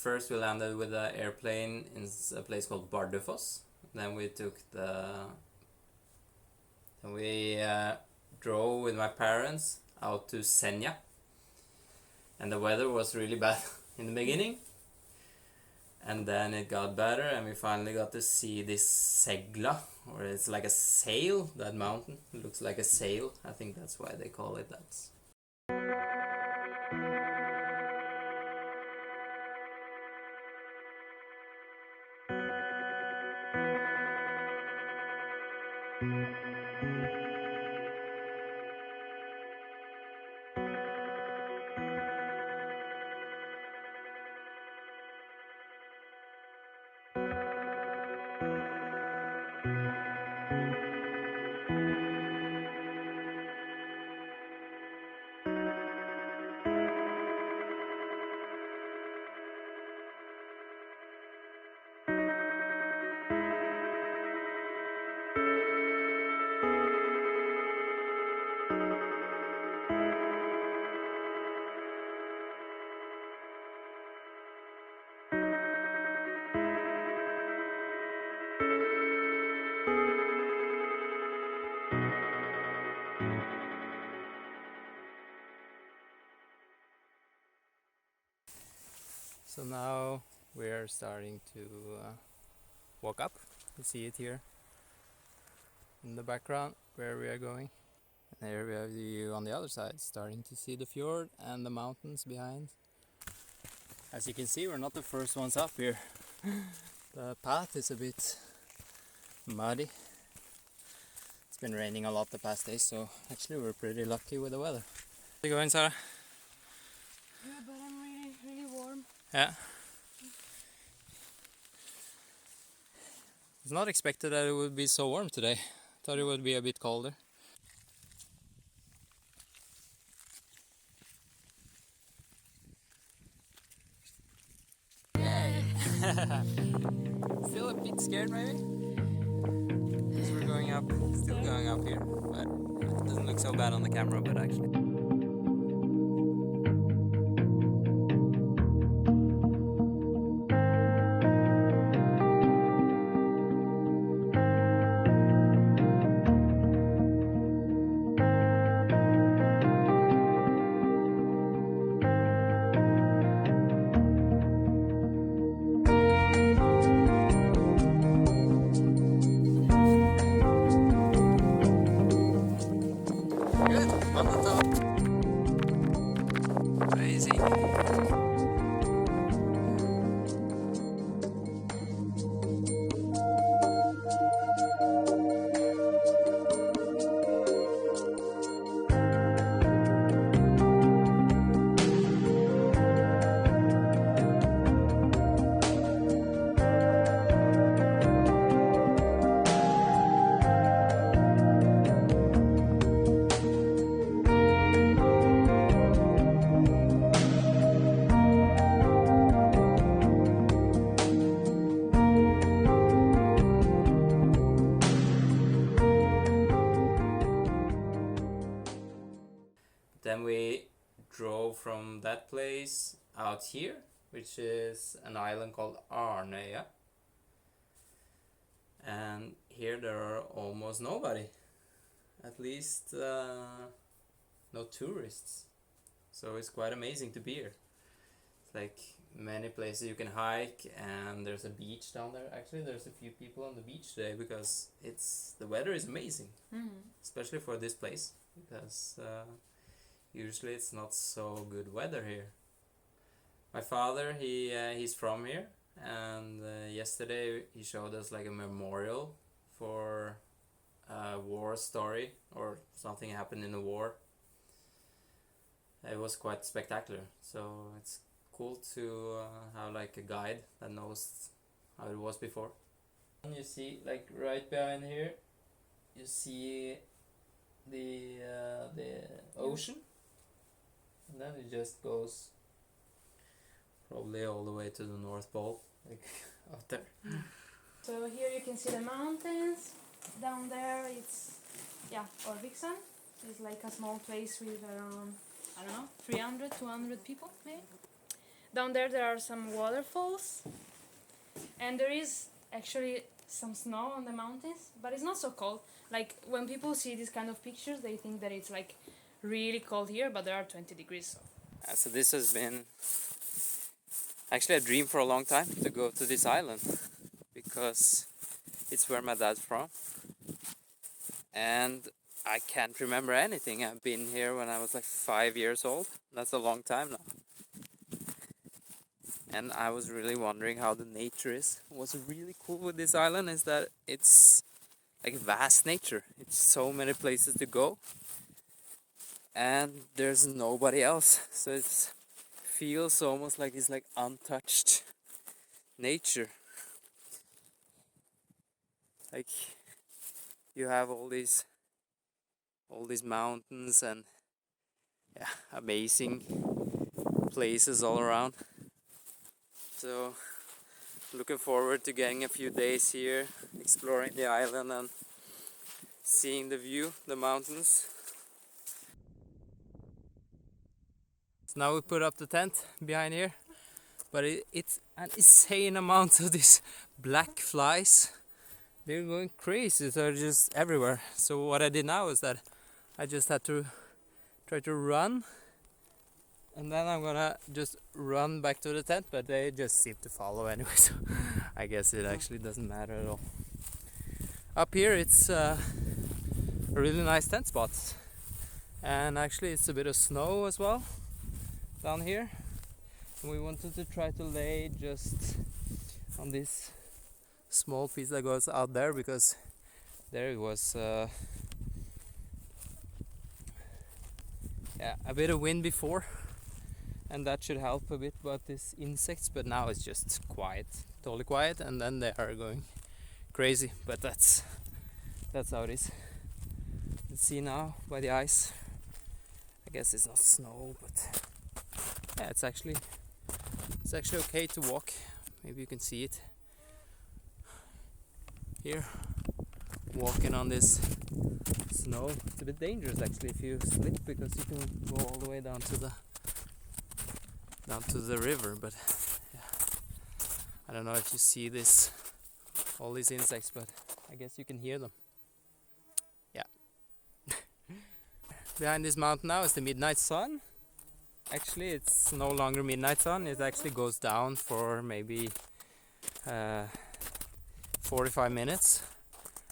first we landed with an airplane in a place called Bardufoss. Then we took drove with my parents out to Senja. And the weather was really bad in the beginning. And then it got better and we finally got to see this segla, or it's like a sail, that mountain. It looks like a sail. I think that's why they call it that. So now we're starting to walk up. You see it here in the background where we are going. And here we have the view on the other side, starting to see the fjord and the mountains behind. As you can see, we're not the first ones up here. The path is a bit muddy. It's been raining a lot the past days, so actually we're pretty lucky with the weather. How's it going, Sarah? Yeah, but I'm really warm. Yeah. It's not expected that it would be so warm today. Thought it would be a bit colder. Yay! Still a bit scared maybe? Because we're going up, still going up here, but it doesn't look so bad on the camera, but actually. Then we drove from that place out here, which is an island called Årviksand. And here there are almost nobody. At least no tourists. So it's quite amazing to be here. It's like many places you can hike, and there's a beach down there. Actually, there's a few people on the beach today because the weather is amazing. Especially for this place, because usually it's not so good weather here. My father, he's from here, and yesterday he showed us like a memorial for a war story, or something happened in the war. It was quite spectacular, so it's cool to have like a guide that knows how it was before. And you see, like right behind here, you see the ocean. And then it just goes probably all the way to the North Pole, like out there. So here you can see the mountains. Down there it's, Årviksand. It's like a small place with around, I don't know, 300, 200 people maybe. Down there are some waterfalls, and there is actually some snow on the mountains, but it's not so cold. Like when people see these kind of pictures, they think that it's like really cold here, but there are 20 degrees. So this has been actually a dream for a long time to go to this island, because it's where my dad's from, and I can't remember anything. I've been here when I was like 5 years old. That's a long time now. And I was really wondering how the nature is. What's really cool with this island is that it's like vast nature. It's so many places to go, and there's nobody else. So it feels almost like it's like untouched nature. Like you have all these mountains and amazing places all around. So looking forward to getting a few days here, exploring the island and seeing the view, the mountains. So now we put up the tent behind here, but it's an insane amount of these black flies. They're going crazy, they're just everywhere. So what I did now is that I just had to try to run, and then I'm gonna just run back to the tent, but they just seem to follow anyway, so I guess it actually doesn't matter at all. Up here it's a really nice tent spot, and actually it's a bit of snow as well down here, and we wanted to try to lay just on this small piece that goes out there, because there it was a bit of wind before, and that should help a bit about these insects, but now it's just quiet, totally quiet, and then they are going crazy, but that's how it is. Let's see now by the ice. I guess it's not snow, but yeah, it's actually okay to walk. Maybe you can see it here, walking on this snow. It's a bit dangerous actually if you slip, because you can go all the way down to the river. But yeah, I don't know if you see all these insects, but I guess you can hear them. Yeah. Behind this mountain now is the midnight sun. Actually, it's no longer midnight sun. It actually goes down for maybe 45 minutes,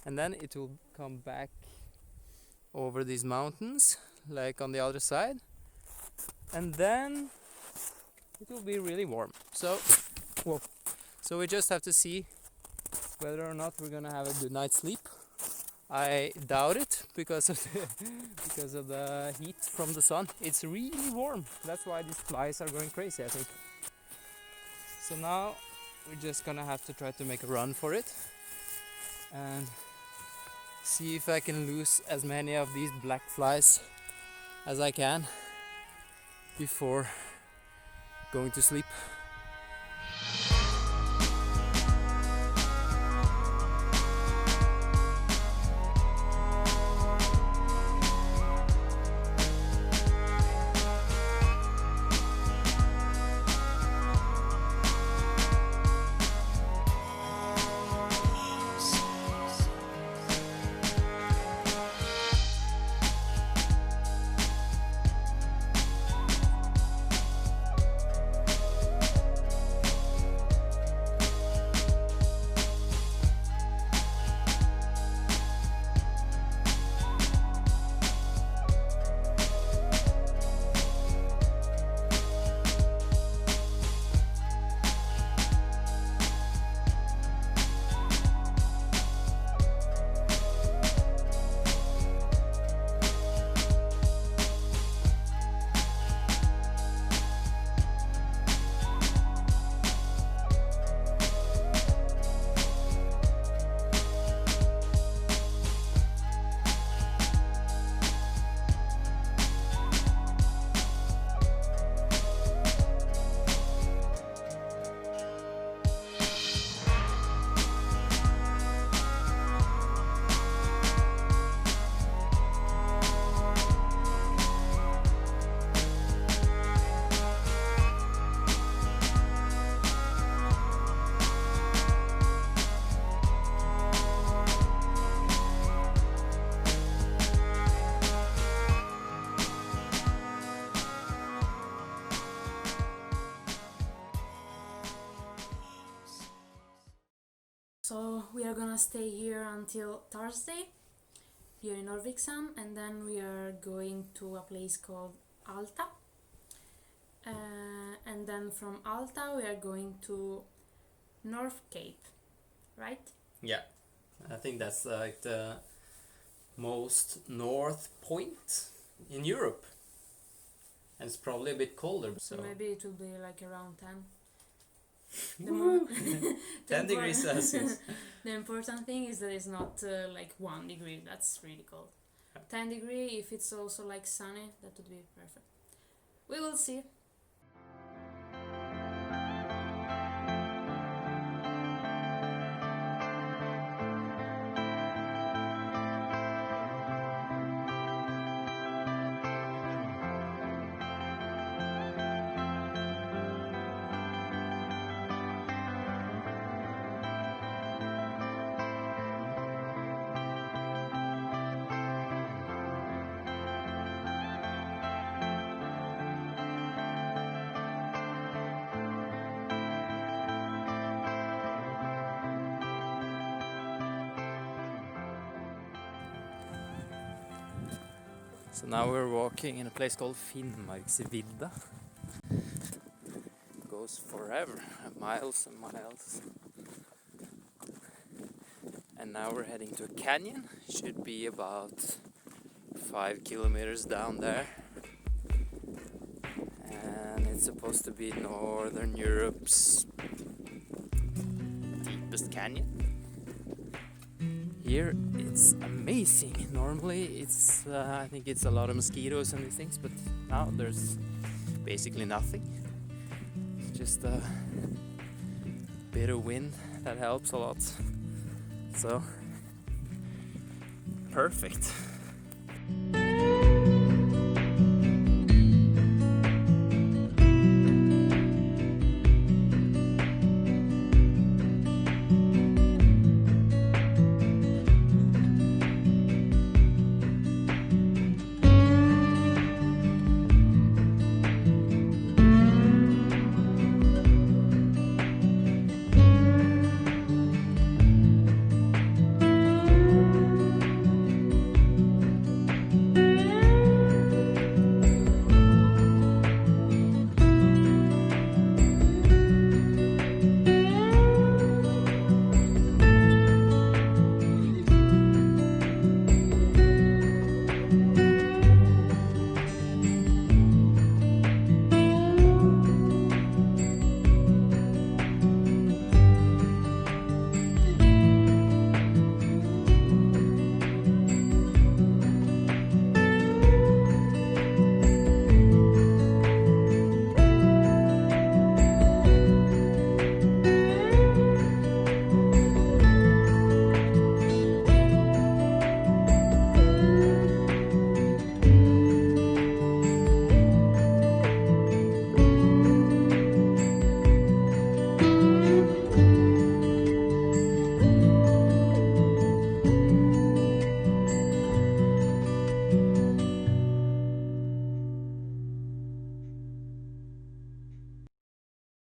and then it will come back over these mountains like on the other side, and then it will be really warm. So we just have to see whether or not we're gonna have a good night's sleep. I doubt it, because of the heat from the sun. It's really warm. That's why these flies are going crazy, I think. So now we're just gonna have to try to make a run for it and see if I can lose as many of these black flies as I can before going to sleep. So we are gonna stay here until Thursday, here in Årviksand, and then we are going to a place called Alta. And then from Alta we are going to North Cape, right? Yeah, I think that's like the most north point in Europe. And it's probably a bit colder. So maybe it will be like around 10. Woo! The 10 degrees Celsius. The important thing is that it's not like 1 degree, that's really cold. Yeah. 10 degree, if it's also like sunny, that would be perfect. We will see. So now we're walking in a place called Finnmarksvidda. It goes forever, miles and miles. And now we're heading to a canyon. Should be about 5 kilometers down there. And it's supposed to be Northern Europe's deepest canyon. Here it's amazing. Normally it's I think it's a lot of mosquitoes and these things, but now there's basically nothing. It's just a bit of wind that helps a lot. So perfect.